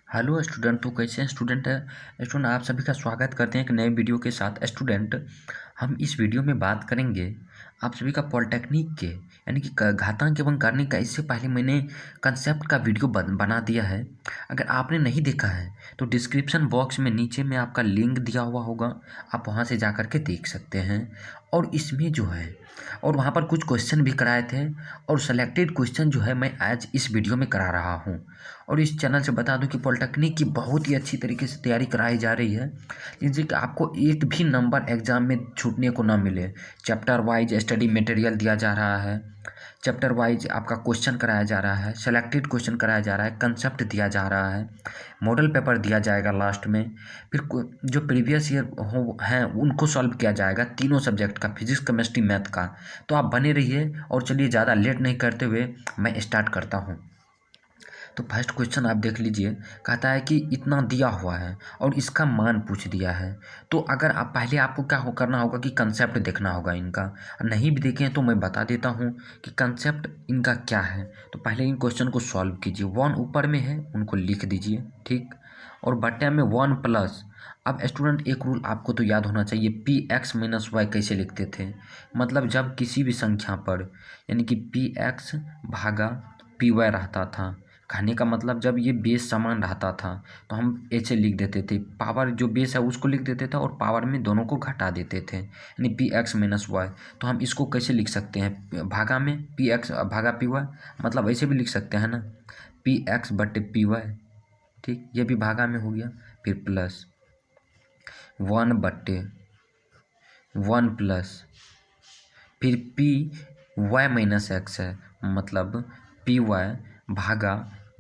Hello student. तो कैसे हैं स्टूडेंट? आप सभी का स्वागत करते हैं एक नए वीडियो के साथ। स्टूडेंट, हम इस वीडियो में बात करेंगे आप सभी का पॉलिटेक्निक के यानी कि घातांक एवं करने का। इससे पहले मैंने कंसेप्ट का वीडियो बना दिया है। अगर आपने नहीं देखा है तो डिस्क्रिप्शन बॉक्स में नीचे में आपका लिंक दिया हुआ होगा, आप वहाँ से जा कर के देख सकते हैं। और इसमें जो है और वहाँ पर कुछ क्वेश्चन भी कराए थे और सेलेक्टेड क्वेश्चन जो है मैं आज इस वीडियो में करा रहा हूँ। और इस चैनल से बता दूं कि पॉलिटेक्निक की बहुत ही अच्छी तरीके से तैयारी कराई जा रही है, जिनसे कि आपको एक भी नंबर एग्जाम में छूटने को ना मिले। चैप्टर वाइज स्टडी मटेरियल दिया जा रहा है, चैप्टर वाइज आपका क्वेश्चन कराया जा रहा है, सेलेक्टेड क्वेश्चन कराया जा रहा है, कंसेप्ट दिया जा रहा है, मॉडल पेपर दिया जाएगा लास्ट में। फिर जो प्रीवियस ईयर हो हैं उनको सॉल्व किया जाएगा, तीनों सब्जेक्ट का, फिजिक्स केमिस्ट्री मैथ का। तो आप बने रहिए और चलिए ज़्यादा लेट नहीं करते हुए मैं स्टार्ट करता हूँ। तो फर्स्ट क्वेश्चन आप देख लीजिए। कहता है कि इतना दिया हुआ है और इसका मान पूछ दिया है। तो अगर आप पहले आपको क्या करना होगा कि कंसेप्ट देखना होगा इनका। नहीं भी देखें तो मैं बता देता हूँ कि कंसेप्ट इनका क्या है। तो पहले इन क्वेश्चन को सॉल्व कीजिए। वन ऊपर में है उनको लिख दीजिए, ठीक। और बट्टे में वन प्लस। अब स्टूडेंट एक रूल आपको तो याद होना चाहिए, पी एक्स माइनस वाई कैसे लिखते थे। मतलब जब किसी भी संख्या पर यानी कि पी एक्स भागा पी वाई रहता था, कहने का मतलब जब ये बेस समान रहता था तो हम ऐसे लिख देते थे, पावर जो बेस है उसको लिख देते थे और पावर में दोनों को घटा देते थे, यानी पी एक्स माइनस वाई। तो हम इसको कैसे लिख सकते हैं, भागा में पी एक्स भागा पी वाई, मतलब ऐसे भी लिख सकते हैं ना, पी एक्स बटे पी वाई, ठीक। ये भी भागा में हो गया। फिर प्लस वन बटे वन प्लस फिर पी वाई माइनस एक्स है, मतलब पी वाई भागा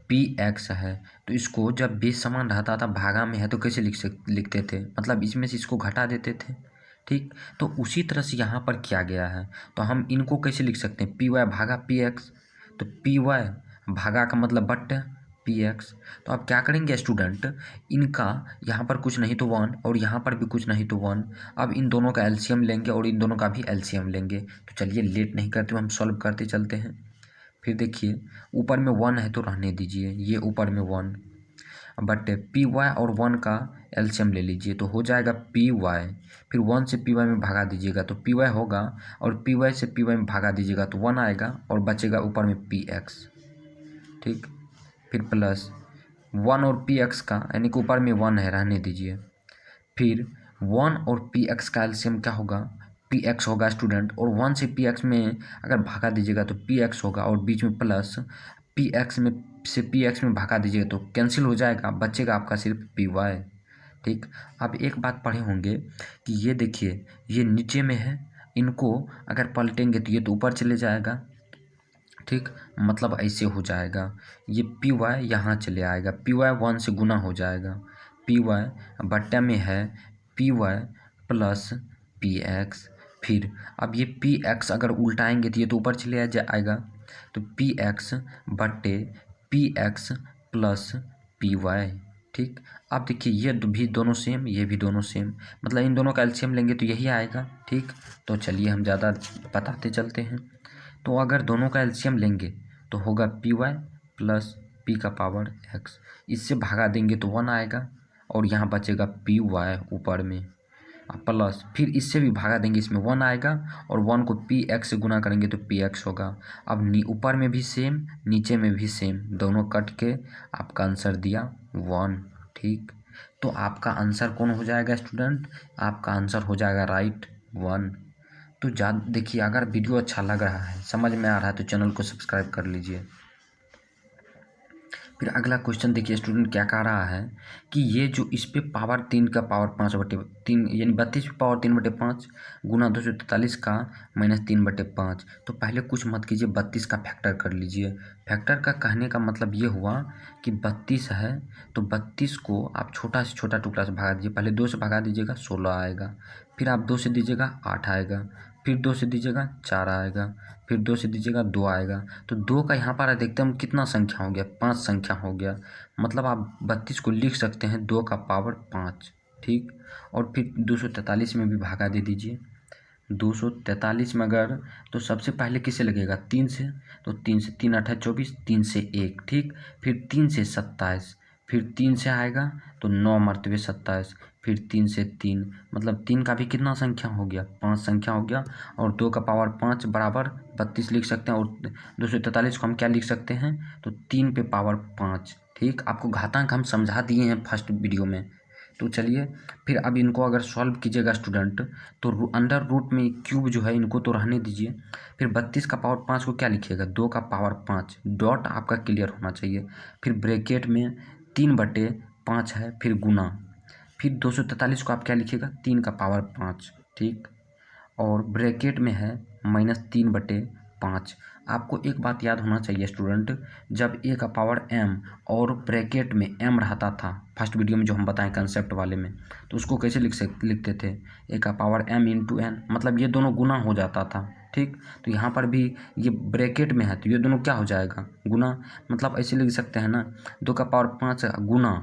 पी एक्स है। तो इसको जब बेस समान रहता था भागा में है तो कैसे लिखते थे, मतलब इसमें से इसको घटा देते थे, ठीक। तो उसी तरह से यहाँ पर किया गया है। तो हम इनको कैसे लिख सकते हैं, पी वाई भागा पी एक्स। तो पी वाई भागा का मतलब बट्टे पी एक्स। तो आप क्या करेंगे स्टूडेंट, इनका यहाँ पर कुछ नहीं तो वन और यहाँ पर भी कुछ नहीं तो वन। अब इन दोनों का एलसीएम लेंगे और इन दोनों का भी एलसीएम लेंगे। तो चलिए लेट नहीं करते हुए हम सॉल्व करते चलते हैं। फिर देखिए ऊपर में वन है तो रहने दीजिए, ये ऊपर में वन, बट पी वाई और वन का एलसीएम ले लीजिए तो हो जाएगा पी वाई। फिर वन से पी वाई में भागा दीजिएगा तो पी वाई होगा, और पी वाई से पी वाई में भागा दीजिएगा तो वन आएगा और बचेगा ऊपर में पी एक्स, ठीक। फिर प्लस वन और पी एक्स का यानी कि ऊपर में वन है, रहने दीजिए। फिर वन और पी एक्स का एलसीएम क्या होगा, पी एक्स होगा स्टूडेंट। और वन से पी एक्स में अगर भागा दीजिएगा तो पी एक्स होगा और बीच में प्लस पी एक्स में से पी एक्स में भागा दीजिएगा तो कैंसिल हो जाएगा, बचेगा आपका सिर्फ पी वाई, ठीक। अब एक बात पढ़े होंगे कि ये देखिए ये नीचे में है, इनको अगर पलटेंगे तो ये तो ऊपर चले जाएगा, ठीक। मतलब ऐसे हो जाएगा, ये पी वाई यहाँ चले आएगा, पी वाई वन से गुना हो जाएगा, पी वाई बट्टा में है P Y plus P X. फिर अब ये पी एक्स अगर उल्टाएंगे तो ये तो ऊपर चले आएगा, तो पी एक्स बट्टे P X plus P Y, ठीक। अब देखिए ये भी दोनों सेम, ये भी दोनों सेम, मतलब इन दोनों का एलसीएम लेंगे तो यही आएगा, ठीक। तो चलिए हम ज़्यादा बताते चलते हैं। तो अगर दोनों का एलसीएम लेंगे तो होगा पी वाई प्लस पी का पावर एक्स, इससे भागा देंगे तो वन आएगा और यहाँ बचेगा पी वाई ऊपर में प्लस, फिर इससे भी भागा देंगे इसमें वन आएगा और वन को पी एक्स से गुना करेंगे तो पी एक्स होगा। अब ऊपर में भी सेम नीचे में भी सेम, दोनों कट के आपका आंसर दिया वन, ठीक। तो आपका आंसर कौन हो जाएगा स्टूडेंट, आपका आंसर हो जाएगा राइट वन। तो देखिए अगर वीडियो अच्छा लग रहा है, समझ में आ रहा है तो चैनल को सब्सक्राइब कर लीजिए। फिर अगला क्वेश्चन देखिए स्टूडेंट क्या कह रहा है कि ये जो इस पे पावर तीन का पावर पाँच बटे तीन यानी 32 पे पावर 3/5 गुना 243 का माइनस 3/5। तो पहले कुछ मत कीजिए, 32 का फैक्टर कर लीजिए। फैक्टर का कहने का मतलब ये हुआ कि 32 है तो 32 को आप छोटा से छोटा टुकड़ा से भगा दीजिए। पहले 2 से भगा दीजिएगा 16 आएगा, फिर आप 2 से दीजिएगा 8 आएगा, फिर 2 से दीजिएगा 4 आएगा, फिर 2 से दीजिएगा 2 आएगा। तो 2 का यहाँ पर देखते हैं हम कितना संख्या हो गया, 5 संख्या हो गया। मतलब आप 32 को लिख सकते हैं 2 का पावर 5, ठीक। और फिर 243 में भी भागा दे दीजिए। 243 में अगर तो सबसे पहले किसे लगेगा 3 से, तो 3 से 3 8 24, 3 से 1, ठीक। फिर 3 से 27, फिर 3 से आएगा तो 9 मरतबे 27, फिर 3 से 3 मतलब 3 का भी कितना संख्या हो गया, 5 संख्या हो गया, और 2 का पावर 5 बराबर 32 लिख सकते हैं, और 243 को हम क्या लिख सकते हैं, तो 3 पे पावर 5। ठीक, आपको घातांक हम समझा दिए हैं फर्स्ट वीडियो में। तो चलिए फिर अब इनको अगर सॉल्व कीजिएगा स्टूडेंट, तो अंडर रूट में क्यूब जो है इनको तो रहने दीजिए। फिर 32 का पावर 5 को क्या लिखिएगा, 2 का पावर 5, डॉट आपका क्लियर होना चाहिए। फिर ब्रैकेट में 3/5 है, फिर गुना, फिर 243 को आप क्या लिखिएगा, 3 का पावर 5। ठीक, और ब्रैकेट में है -3/5। आपको एक बात याद होना चाहिए स्टूडेंट, जब ए का पावर m और ब्रैकेट में m रहता था फर्स्ट वीडियो में जो हम बताएं कंसेप्ट वाले में, तो उसको कैसे लिखते थे, ए का पावर m इंटू n, मतलब ये दोनों गुना हो जाता था। ठीक, तो यहाँ पर भी ये ब्रैकेट में है तो ये दोनों क्या हो जाएगा, गुना, मतलब ऐसे लिख सकते हैं ना, 2 का पावर 5 गुना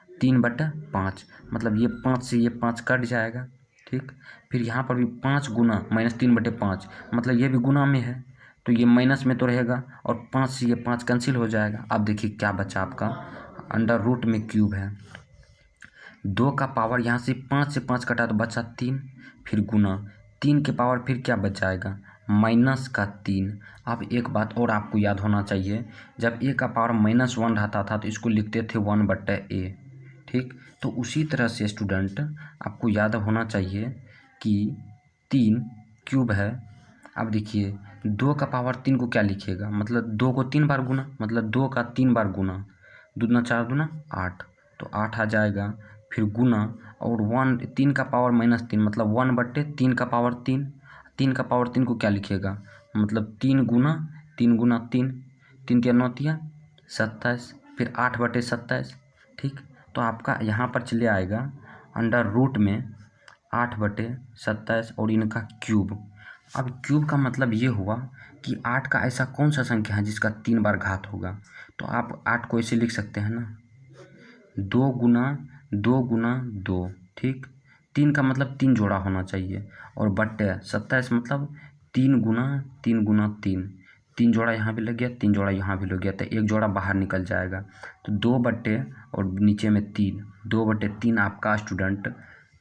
3/5, मतलब ये 5 से ये 5 कट जाएगा। ठीक, फिर यहाँ पर भी 5 गुना -3/5, मतलब ये भी गुना में है तो ये माइनस में तो रहेगा, और 5 से ये 5 कैंसिल हो जाएगा। अब देखिए क्या बचा आपका, अंडर रूट में क्यूब है, 2 का पावर यहाँ से 5 कटा तो बचा 3, फिर गुना 3 के पावर फिर क्या बच जाएगा, -3। अब एक बात और आपको याद होना चाहिए, जब ए का पावर -1 रहता था तो इसको लिखते थे 1/a। ठीक, तो उसी तरह से स्टूडेंट आपको याद होना चाहिए कि 3 क्यूब है। अब देखिए 2 का पावर 3 को क्या लिखिएगा, मतलब 2 को 3 बार गुना, मतलब 2 का 3 बार गुना, 2 दूना 4 दूना 8, तो 8 आ जाएगा, फिर गुना, और 3 का पावर -3 मतलब 1/3 का पावर 3, 3 का पावर 3 को क्या लिखिएगा, मतलब 3 गुना 3 गुना 3, 3 तिया 9 तिया 27, फिर 8/27। ठीक, तो आपका यहाँ पर चले आएगा अंडर रूट में 8/27 और इनका क्यूब। अब क्यूब का मतलब ये हुआ कि 8 का ऐसा कौन सा संख्या है जिसका 3 बार घात होगा, तो आप 8 को ऐसे लिख सकते हैं ना, 2 गुना 2। ठीक, 3 का मतलब 3 जोड़ा होना चाहिए, और बट्टे 27 मतलब 3 गुना 3, 3 जोड़ा यहाँ भी लग गया, 3 जोड़ा यहाँ भी लग गया, तो एक जोड़ा बाहर निकल जाएगा, तो 2 और नीचे में 3, 2/3 आपका स्टूडेंट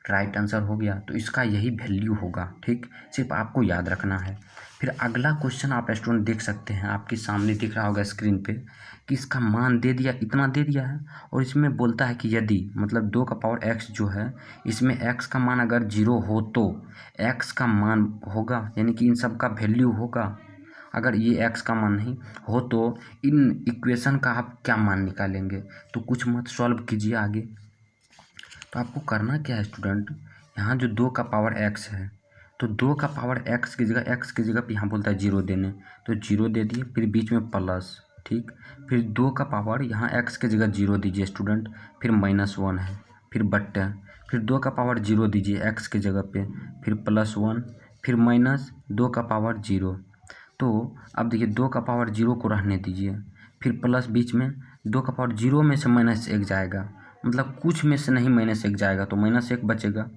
राइट आंसर हो गया। तो इसका यही वैल्यू होगा। ठीक, सिर्फ आपको याद रखना है। फिर अगला क्वेश्चन आप स्टूडेंट देख सकते हैं, आपके सामने दिख रहा होगा स्क्रीन पे, कि इसका मान दे दिया, इतना दे दिया है, और इसमें बोलता है कि यदि मतलब 2 का पावर x जो है, इसमें x का मान अगर 0 हो तो x का मान होगा, यानी कि इन सब का वैल्यू होगा। अगर ये x का मान नहीं हो तो इन इक्वेशन का आप क्या मान निकालेंगे, तो कुछ मत सॉल्व कीजिए आगे। तो आपको करना क्या है स्टूडेंट, यहाँ जो 2 का पावर x है, तो 2 का पावर x की जगह पे यहाँ बोलता है 0 देने, तो 0 दे दिए, फिर बीच में प्लस। ठीक, फिर 2 का पावर यहाँ x की जगह 0 दीजिए स्टूडेंट, फिर -1 है, फिर बट्टे, फिर 2 का पावर 0 दीजिए x की जगह पे, फिर +1, फिर -2 का पावर 0। तो अब देखिए 2 का पावर 0 को रहने दीजिए, फिर प्लस बीच में 2 का पावर 0 में से -1 जाएगा, मतलब कुछ में से नहीं -1 जाएगा तो -1 बचेगा,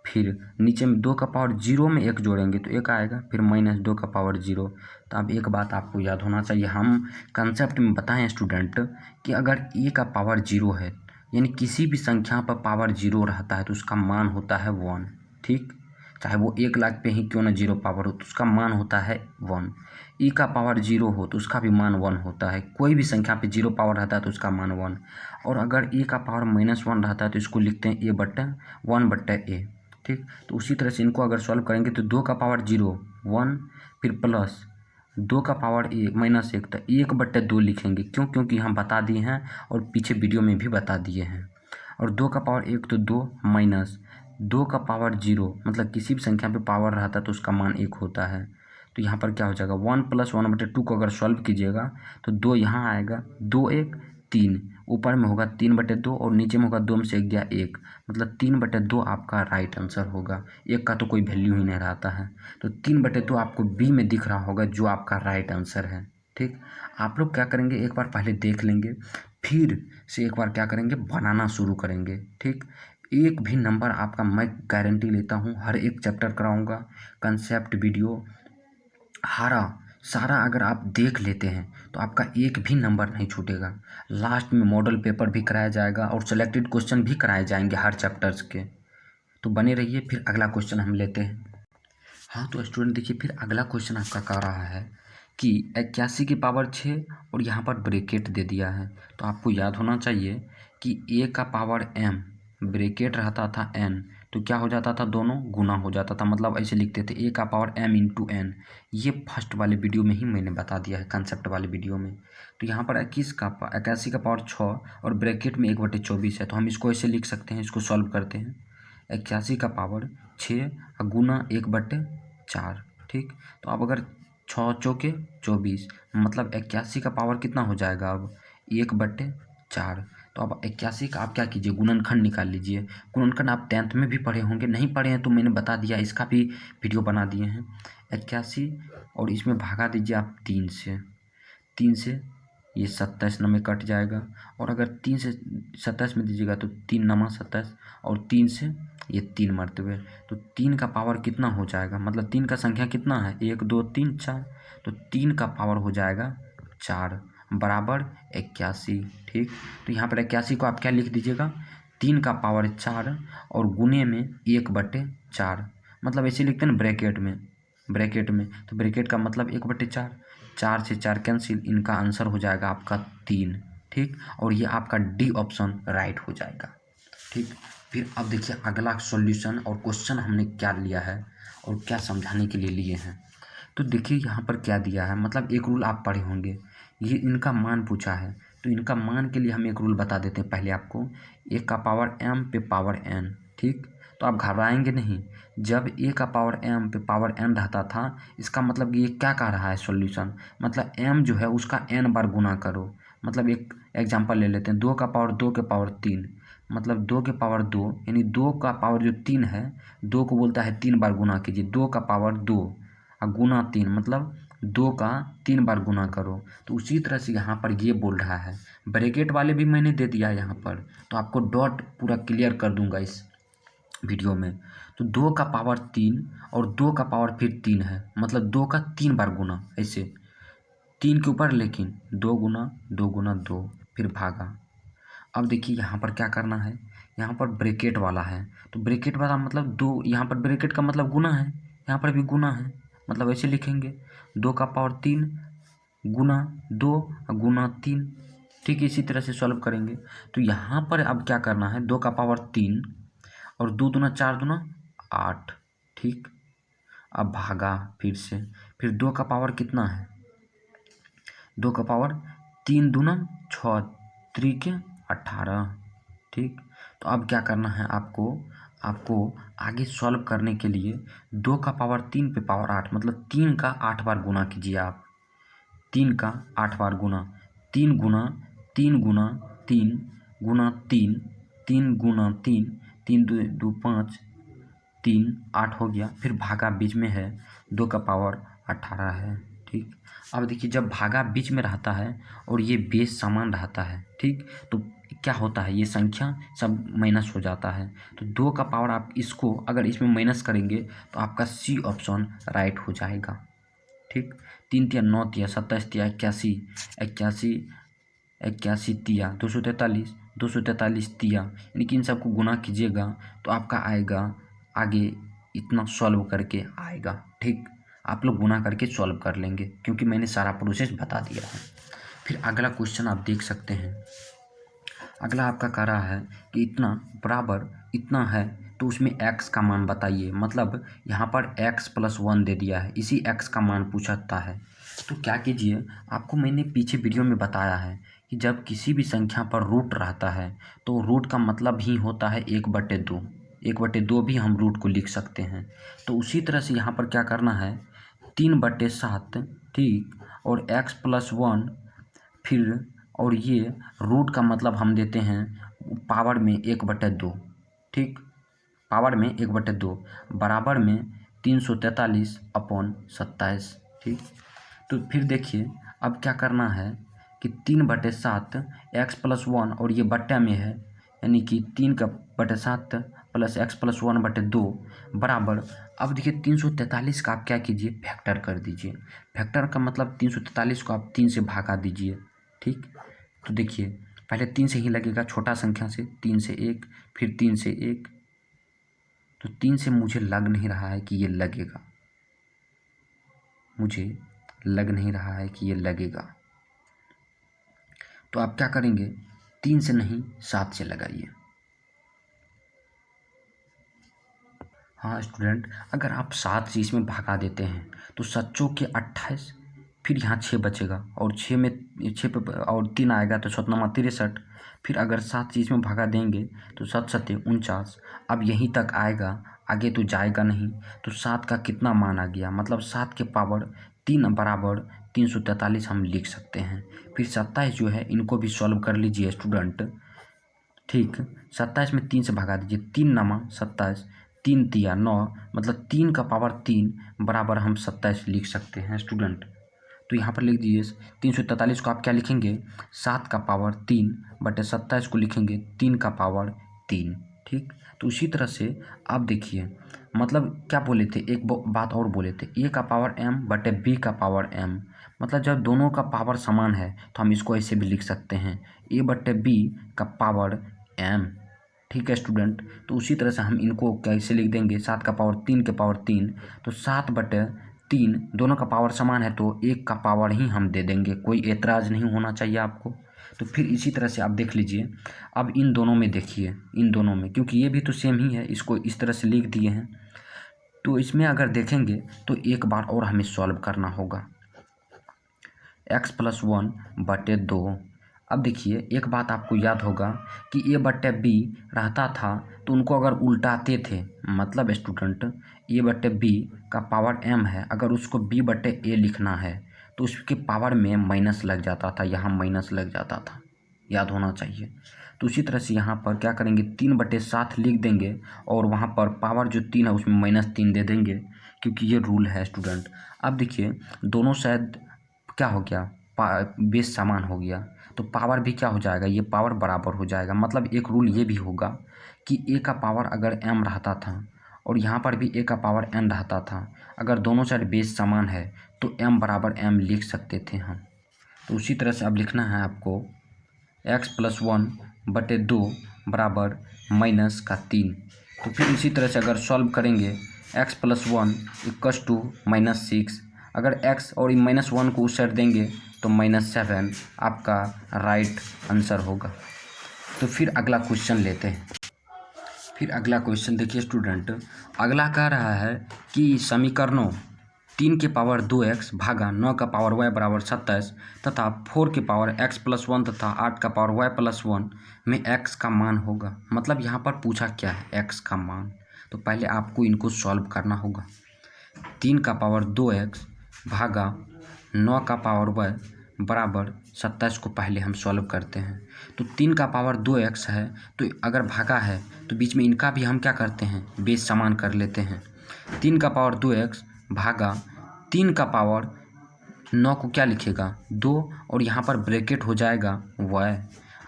फिर नीचे में 2 का पावर 0 में 1 जोड़ेंगे तो 1 आएगा, फिर -2 का पावर 0। तो अब एक बात आपको याद होना चाहिए, हम कंसेप्ट में बताएं स्टूडेंट कि अगर ए का पावर 0 है, यानी किसी भी संख्या पर पावर 0 रहता है तो उसका मान होता है 1। ठीक, चाहे वो 1 लाख पे ही क्यों ना 0 पावर हो तो उसका मान होता है 1। ई का पावर 0 हो तो उसका भी मान 1 होता है, कोई भी संख्या पे 0 पावर रहता है तो उसका मान 1। और अगर ए का पावर -1 रहता है तो इसको लिखते हैं a/1/a। ठीक, तो उसी तरह से इनको अगर सॉल्व करेंगे तो 2 का पावर 0 1, फिर प्लस 2 का पावर -1, तो 1/2 लिखेंगे, क्योंकि हम बता दिए हैं और पीछे वीडियो में भी बता दिए हैं। और 2 का पावर 1 तो 2, माइनस 2 का पावर 0, मतलब किसी भी संख्या पे पावर रहता है तो उसका मान 1 होता है। तो यहाँ पर क्या हो जाएगा, 1 + 1/2 को अगर सॉल्व कीजिएगा तो 2 यहाँ आएगा, 2 1 3, ऊपर में होगा 3/2 और नीचे में होगा 2 में से 1 गया 1, मतलब 3/2 आपका राइट आंसर होगा। 1 का तो कोई वैल्यू ही नहीं रहता है, तो 3/2 आपको बी में दिख रहा होगा जो आपका राइट आंसर है। ठीक, आप लोग क्या करेंगे, एक बार पहले देख लेंगे, फिर से एक बार क्या करेंगे, बनाना शुरू करेंगे। ठीक, एक भी नंबर आपका मैं गारंटी लेता हूँ, हर एक चैप्टर कराऊंगा, कंसेप्ट वीडियो, हरा सारा अगर आप देख लेते हैं तो आपका एक भी नंबर नहीं छूटेगा। लास्ट में मॉडल पेपर भी कराया जाएगा और सिलेक्टेड क्वेश्चन भी कराए जाएंगे हर चैप्टर्स के। तो बने रहिए, फिर अगला क्वेश्चन हम लेते हैं। हाँ तो स्टूडेंट देखिए, फिर अगला क्वेश्चन आपका कह रहा है कि 81 की पावर 6 और यहाँ पर ब्रैकेट दे दिया है। तो आपको याद होना चाहिए कि a का पावर m ब्रैकेट रहता था n, तो क्या हो जाता था, दोनों गुना हो जाता था। मतलब ऐसे लिखते थे a का पावर m इंटू n। ये फर्स्ट वाले वीडियो में ही मैंने बता दिया है, कंसेप्ट वाले वीडियो में। तो यहाँ पर 81 का पावर 6 और ब्रैकेट में 1/24 है, तो हम इसको ऐसे लिख सकते हैं। इसको सॉल्व करते हैं। 81 का पावर 6 गुना 1/4, ठीक। तो अब अगर 6 चौके 24, मतलब 81 का पावर कितना हो जाएगा अब 1/4। तो अब 81 का आप क्या कीजिए, गुणनखंड निकाल लीजिए। गुणनखंड आप 10th में भी पढ़े होंगे, नहीं पढ़े हैं तो मैंने बता दिया, इसका भी वीडियो बना दिए हैं। 81 और इसमें भागा दीजिए आप 3 से ये 27 में कट जाएगा। और अगर 3 से 27 में दीजिएगा तो 3 नमा 27 और 3 से ये 3 मरतबे, तो 3 का पावर कितना हो जाएगा, मतलब 3 का संख्या कितना है, 1 2 3 4, तो 3 का पावर हो जाएगा 4 बराबर 81, ठीक। तो यहाँ पर 81 को आप क्या लिख दीजिएगा, 3 का पावर 4 और गुने में 1/4, मतलब ऐसे लिखते हैं ना ब्रैकेट में, तो ब्रैकेट का मतलब 1/4, 4 से 4 कैंसिल, इनका आंसर हो जाएगा आपका 3, ठीक। और ये आपका डी ऑप्शन राइट हो जाएगा, ठीक। फिर अब देखिए अगला सॉल्यूशन और क्वेश्चन हमने क्या लिया है और क्या समझाने के लिए लिए हैं। तो देखिए यहाँ पर क्या दिया है, मतलब एक रूल आप पढ़े होंगे, ये इनका मान पूछा है। तो इनका मान के लिए हम एक रूल बता देते हैं पहले आपको, 1 का पावर m पे पावर n, ठीक। तो आप घबराएंगे नहीं, जब a का पावर m पे पावर n रहता था, इसका मतलब ये क्या कह रहा है सॉल्यूशन, मतलब m जो है उसका n बार गुना करो। मतलब एक एग्जांपल ले लेते हैं, 2 का पावर 2 के पावर 3, मतलब 2 के पावर 2, यानी 2 का पावर जो 3 है, 2 को बोलता है 3 बार गुना कीजिए। 2 का पावर 2 और गुना 3, मतलब 2 का 3 बार गुना करो। तो उसी तरह से यहाँ पर ये बोल रहा है, ब्रैकेट वाले भी मैंने दे दिया यहाँ पर, तो आपको डॉट पूरा क्लियर कर दूंगा इस वीडियो में। तो 2 का पावर 3 और 2 का पावर फिर 3 है, मतलब 2 का 3 बार गुना, ऐसे 3 के ऊपर लेकिन 2 गुना 2 गुना 2, फिर भागा। अब देखिए यहाँ पर क्या करना है, यहाँ पर ब्रैकेट वाला है, तो ब्रैकेट वाला मतलब 2, यहाँ पर ब्रैकेट का मतलब गुना है, यहाँ पर भी गुना है, मतलब ऐसे लिखेंगे 2 का पावर 3 गुना 2 गुना 3, ठीक। इसी तरह से सॉल्व करेंगे। तो यहाँ पर अब क्या करना है, 2 का पावर 3 और 2 दूना 4 दूना 8, ठीक। अब भागा फिर से, फिर 2 का पावर कितना है, 2 का पावर 3 दूना 6 3 18, ठीक। तो अब क्या करना है आपको आगे सॉल्व करने के लिए 2 का पावर 3 पे पावर 8, मतलब 3 का 8 बार गुना कीजिए आप, 3 का 8 बार गुना, 3 गुना 3 गुना 3 गुना 3 3 गुना 3 3 2 2 5 3 8 हो गया, फिर भागा बीच में है, 2 का पावर 18 है, ठीक। अब देखिए जब भागा बीच में रहता है और ये बेस समान रहता है, ठीक, तो क्या होता है, ये संख्या सब माइनस हो जाता है। तो 2 का पावर आप इसको अगर इसमें माइनस करेंगे तो आपका सी ऑप्शन राइट हो जाएगा, ठीक। 3 तिया 9 तिया 27 तिया 81 81 81 तिया 243 243 तिया, यानी कि इन सबको गुना कीजिएगा तो आपका आएगा आगे इतना सॉल्व करके आएगा, ठीक। आप लोग गुना करके सॉल्व कर लेंगे क्योंकि मैंने सारा प्रोसेस बता दिया है। फिर अगला क्वेश्चन आप देख सकते हैं, अगला आपका कह रहा है कि इतना बराबर इतना है, तो उसमें x का मान बताइए। मतलब यहाँ पर x + 1 दे दिया है, इसी x का मान पूछता है। तो क्या कीजिए, आपको मैंने पीछे वीडियो में बताया है कि जब किसी भी संख्या पर रूट रहता है तो रूट का मतलब ही होता है 1/2, 1/2 भी हम रूट को लिख सकते हैं। तो उसी तरह से यहाँ पर क्या करना है, 3/7, ठीक, और x + 1, फिर और ये रूट का मतलब हम देते हैं पावर में 1/2, ठीक, पावर में 1/2 बराबर में 343/27, ठीक। तो फिर देखिए अब क्या करना है कि 3/7 x + 1 और ये बट्टा में है, यानी कि 3/7 + x + 1/2 बराबर अब देखिए 343 का आप क्या कीजिए, फैक्टर कर दीजिए। फैक्टर का मतलब 343 को आप 3 से भागा दीजिए। ठीक, तो देखिए पहले 3 से ही लगेगा, छोटा संख्या से 3 से 1, फिर 3 से 1, तो 3 से मुझे लग नहीं रहा है कि ये लगेगा, मुझे लग नहीं रहा है कि ये लगेगा। तो आप क्या करेंगे, 3 से नहीं 7 से लगाइए। हाँ स्टूडेंट, अगर आप 7 से इसमें भगा देते हैं तो 7 चौक के 28, फिर यहाँ 6 बचेगा, और 6 में 6 पे और 3 आएगा तो 7 9 63, फिर अगर 7 से इसमें भगा देंगे तो 7 7 49। अब यहीं तक आएगा, आगे तो जाएगा नहीं। तो 7 का कितना मान आ गया, मतलब 7 के पावर 3 बराबर 343 हम लिख सकते हैं। फिर 27 जो है इनको भी सॉल्व कर लीजिए स्टूडेंट। ठीक, 27 में 3 से भगा दीजिए, 3 नमा 27, 3 तिया 9, मतलब 3 का पावर 3 बराबर हम 27 लिख सकते हैं स्टूडेंट। तो यहाँ पर लिख दीजिए 343 को आप क्या लिखेंगे, 7 का पावर 3 बटे 27 को लिखेंगे 3 का पावर 3। ठीक, तो उसी तरह से आप देखिए, मतलब क्या बोले थे, एक बात और बोले थे, ए का पावर m बटे बी का पावर m, मतलब जब दोनों का पावर समान है तो हम इसको ऐसे भी लिख सकते हैं, ए बटे बी का पावर m। ठीक है स्टूडेंट, तो उसी तरह से हम इनको कैसे लिख देंगे, 7 का पावर 3 के पावर 3, तो 7 बटे 3, दोनों का पावर समान है तो 1 का पावर ही हम दे देंगे, कोई एतराज़ नहीं होना चाहिए आपको। तो फिर इसी तरह से आप देख लीजिए, अब इन दोनों में देखिए, इन दोनों में, क्योंकि ये भी तो सेम ही है, इसको इस तरह से लिख दिए हैं, तो इसमें अगर देखेंगे तो एक बार और हमें सॉल्व करना होगा, x+1 बटे 2। अब देखिए एक बात आपको याद होगा कि ए बटे बी रहता था तो उनको अगर उल्टाते थे, मतलब स्टूडेंट ए बटे बी का पावर m है, अगर उसको b बटे ए लिखना है तो उसके पावर में माइनस लग जाता था, यहाँ माइनस लग जाता था, याद होना चाहिए। तो उसी तरह से यहाँ पर क्या करेंगे, 3/7 लिख देंगे और वहाँ पर पावर जो 3 है उसमें -3 दे देंगे, क्योंकि ये रूल है स्टूडेंट। अब देखिए दोनों शायद क्या हो गया, बेस समान हो गया, तो पावर भी क्या हो जाएगा, ये पावर बराबर हो जाएगा। मतलब एक रूल ये भी होगा कि ए का पावर अगर m रहता था और यहाँ पर भी ए का पावर n रहता था, अगर दोनों साइड बेस समान है तो m बराबर m लिख सकते थे हम। तो उसी तरह से अब लिखना है आपको x+1 बटे 2 बराबर -3। तो फिर इसी तरह से अगर सॉल्व करेंगे x+1 = -6, अगर x और -1 को उस साइड देंगे तो -7 आपका राइट आंसर होगा। तो फिर अगला क्वेश्चन लेते हैं। फिर अगला क्वेश्चन देखिए स्टूडेंट, अगला कह रहा है कि समीकरणों 3 के पावर 2x भागा 9 का पावर y बराबर 27 तथा 4 के पावर x+1 तथा 8 का पावर y+1 में x का मान होगा। मतलब यहाँ पर पूछा क्या है, x का मान। तो पहले आपको इनको सॉल्व करना होगा। 3 का पावर 2x भागा 9 का पावर y बराबर 27 को पहले हम सॉल्व करते हैं। तो 3 का पावर 2x है, तो अगर भागा है तो बीच में इनका भी हम क्या करते हैं, बेस समान कर लेते हैं। 3 का पावर 2x भागा 3 का पावर 9 को क्या लिखेगा 2, और यहाँ पर ब्रैकेट हो जाएगा y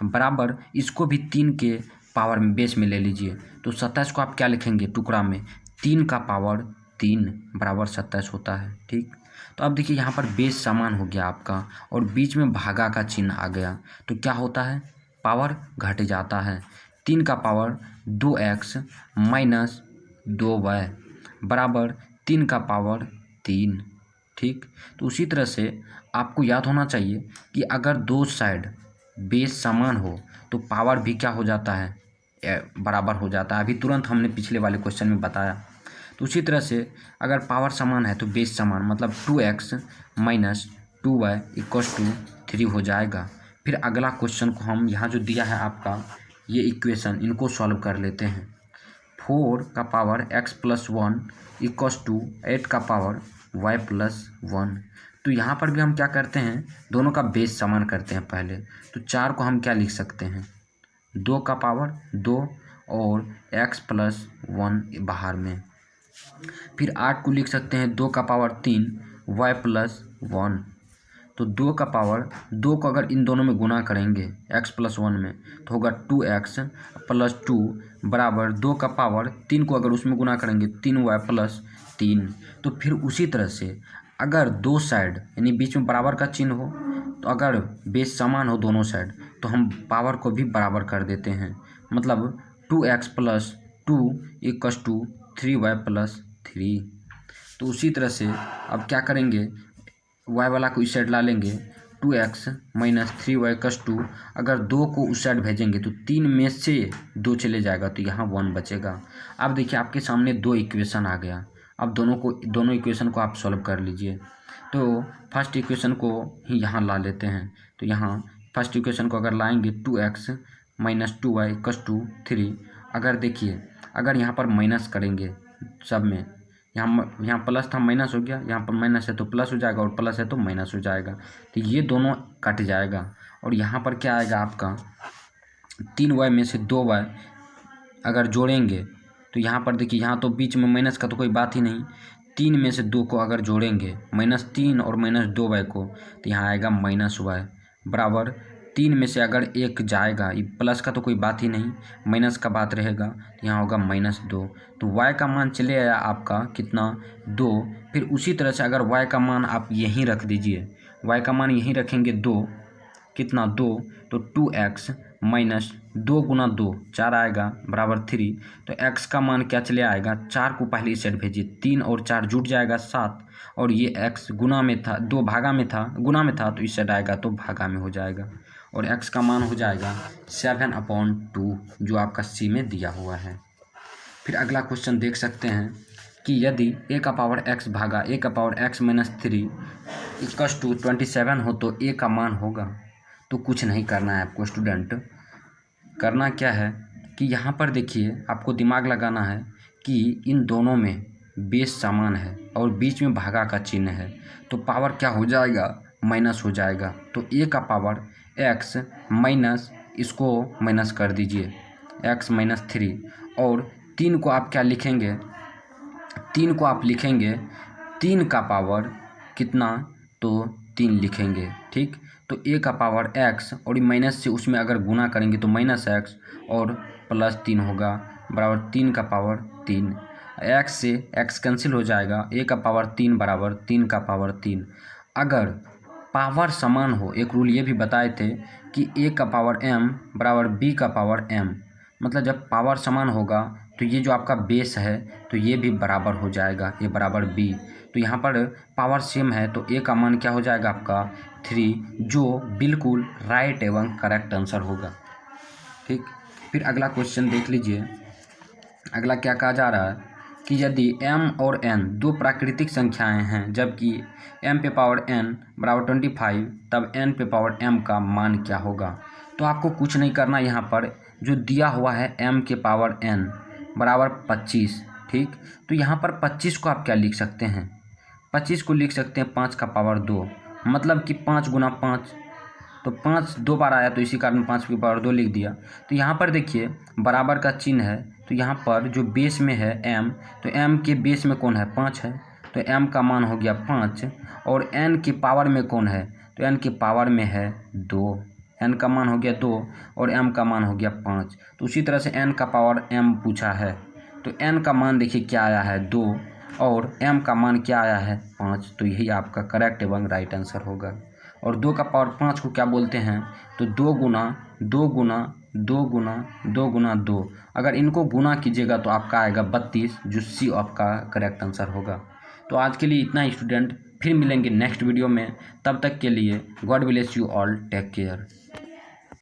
बराबर, इसको भी 3 के पावर में बेस में ले लीजिए। तो 27 को आप क्या लिखेंगे, टुकड़ा में 3 का पावर 3 बराबर 27 होता है। ठीक, तो अब देखिए यहाँ पर बेस समान हो गया आपका और बीच में भागा का चिन्ह आ गया, तो क्या होता है, पावर घट जाता है। 3 का पावर 2x माइनस 2y बराबर 3 का पावर 3। ठीक, तो उसी तरह से आपको याद होना चाहिए कि अगर दो साइड बेस समान हो तो पावर भी क्या हो जाता है, बराबर हो जाता है। अभी तुरंत हमने पिछले वाले क्वेश्चन में बताया। तो उसी तरह से अगर पावर समान है तो बेस समान, मतलब 2x माइनस 2y = 3 हो जाएगा। फिर अगला क्वेश्चन को हम यहाँ जो दिया है आपका ये इक्वेशन, इनको सॉल्व कर लेते हैं। 4 का पावर x+1 = 8 का पावर y+1। तो यहाँ पर भी हम क्या करते हैं, दोनों का बेस समान करते हैं पहले। तो 4 को हम क्या लिख सकते हैं, 2 का पावर 2 और x+1 बाहर में। फिर 8 को लिख सकते हैं 2 का पावर 3 y+1। तो 2 का पावर 2 को अगर इन दोनों में गुना करेंगे x+1 में तो होगा 2x+2 बराबर 2 का पावर 3 को अगर उसमें गुना करेंगे 3y+3 3। तो फिर उसी तरह से अगर दो साइड यानी बीच में बराबर का चिन्ह हो, तो अगर बेस समान हो दोनों साइड, तो हम पावर को भी बराबर कर देते हैं। मतलब 2x + 2 = 3y + 3। तो उसी तरह से अब क्या करेंगे, y वाला को इस साइड ला लेंगे। 2x - 3y = 2। अगर 2 को उस साइड भेजेंगे तो 3 में से 2 चले जाएगा, तो यहाँ 1 बचेगा। अब देखिए आपके सामने 2 इक्वेशन आ गया। अब दोनों इक्वेशन को आप सॉल्व कर लीजिए। तो फर्स्ट इक्वेशन को ही यहाँ ला लेते हैं। तो यहाँ फर्स्ट इक्वेशन को अगर लाएंगे 2x - 2y = 3। अगर देखिए अगर यहाँ पर माइनस करेंगे सब में, यहाँ प्लस था माइनस हो गया, यहाँ पर माइनस है तो प्लस हो जाएगा और प्लस है तो माइनस हो जाएगा। तो ये दोनों कट जाएगा और यहाँ पर क्या आएगा आपका 3y में से 2y अगर जोड़ेंगे तो यहाँ पर देखिए, यहाँ तो बीच में माइनस का तो कोई बात ही नहीं। 3 में से 2 को अगर जोड़ेंगे -3 और -2y को, तो यहाँ आएगा -y बराबर 3 में से अगर 1 जाएगा, ये प्लस का तो कोई बात ही नहीं, माइनस का बात रहेगा, तो यहाँ होगा -2। तो y का मान चले आया आपका कितना 2। फिर उसी तरह से अगर y का मान आप यहीं रख दीजिए, y का मान यहीं रखेंगे 2, कितना 2, तो 2x - 2 × 2 4 आएगा बराबर 3। तो x का मान क्या चले आएगा, 4 को पहले इस साइड भेजिए, 3 और 4 जुट जाएगा 7, और ये x गुना में था, 2 भागा में था, गुना में था, तो इस साइड आएगा तो भागा में हो जाएगा, और x का मान हो जाएगा 7/2 जो आपका सी में दिया हुआ है। फिर अगला क्वेश्चन देख सकते हैं कि यदि a⁴x भागा a⁴x - 3 = 27 हो तो a का मान होगा। तो कुछ नहीं करना है आपको स्टूडेंट, करना क्या है कि यहाँ पर देखिए आपको दिमाग लगाना है कि इन दोनों में बेस समान है और बीच में भागा का चिन्ह है, तो पावर क्या हो जाएगा, माइनस हो जाएगा। तो a⁴x माइनस, इसको माइनस कर दीजिए, x - 3, और 3 को आप क्या लिखेंगे, 3 को आप लिखेंगे 3 का पावर कितना, तो 3 लिखेंगे, ठीक। तो a⁴x और माइनस से उसमें अगर गुना करेंगे तो -x और +3 होगा बराबर 3 का पावर 3। x से x कैंसिल हो जाएगा, a⁴3 बराबर 3 का पावर 3। अगर पावर समान हो, एक रूल ये भी बताए थे कि a⁴m बराबर b⁴m, मतलब जब पावर समान होगा तो ये जो आपका बेस है तो ये भी बराबर हो जाएगा, ये बराबर b। तो यहाँ पर पावर सेम है तो a का मान क्या हो जाएगा आपका 3, जो बिल्कुल राइट एवं करेक्ट आंसर होगा, ठीक। फिर अगला क्वेश्चन देख लीजिए। अगला क्या कहा जा रहा है कि यदि m और n दो प्राकृतिक संख्याएं हैं, जबकि m⁴n बराबर 25, तब n⁴m का मान क्या होगा। तो आपको कुछ नहीं करना, यहाँ पर जो दिया हुआ है m⁴n बराबर 25, ठीक। तो यहाँ पर 25 को आप क्या लिख सकते हैं, 25 को लिख सकते हैं 5 का पावर 2, मतलब कि 5 × 5, तो 5 2 बार आया तो इसी कारण 5 की पावर 2 लिख दिया। तो यहाँ पर देखिए बराबर का चिन्ह है, तो यहाँ पर जो बेस में है m, तो m के बेस में कौन है, 5 है, तो m का मान हो गया 5, और n के पावर में कौन है, तो n के पावर में है 2, n का मान हो गया 2 और m का मान हो गया 5। तो उसी तरह से n का पावर m पूछा है, तो n का मान देखिए क्या आया है 2 और m का मान क्या आया है 5, तो यही आपका करेक्ट एवं राइट आंसर होगा। और 2 का पावर 5 को क्या बोलते हैं, तो 2 गुना 2 गुना 2 गुना 2 गुना 2, अगर इनको गुना कीजिएगा तो आपका आएगा 32, जो सी आपका करेक्ट आंसर होगा। तो आज के लिए इतना ही स्टूडेंट, फिर मिलेंगे नेक्स्ट वीडियो में, तब तक के लिए God bless you all, take care.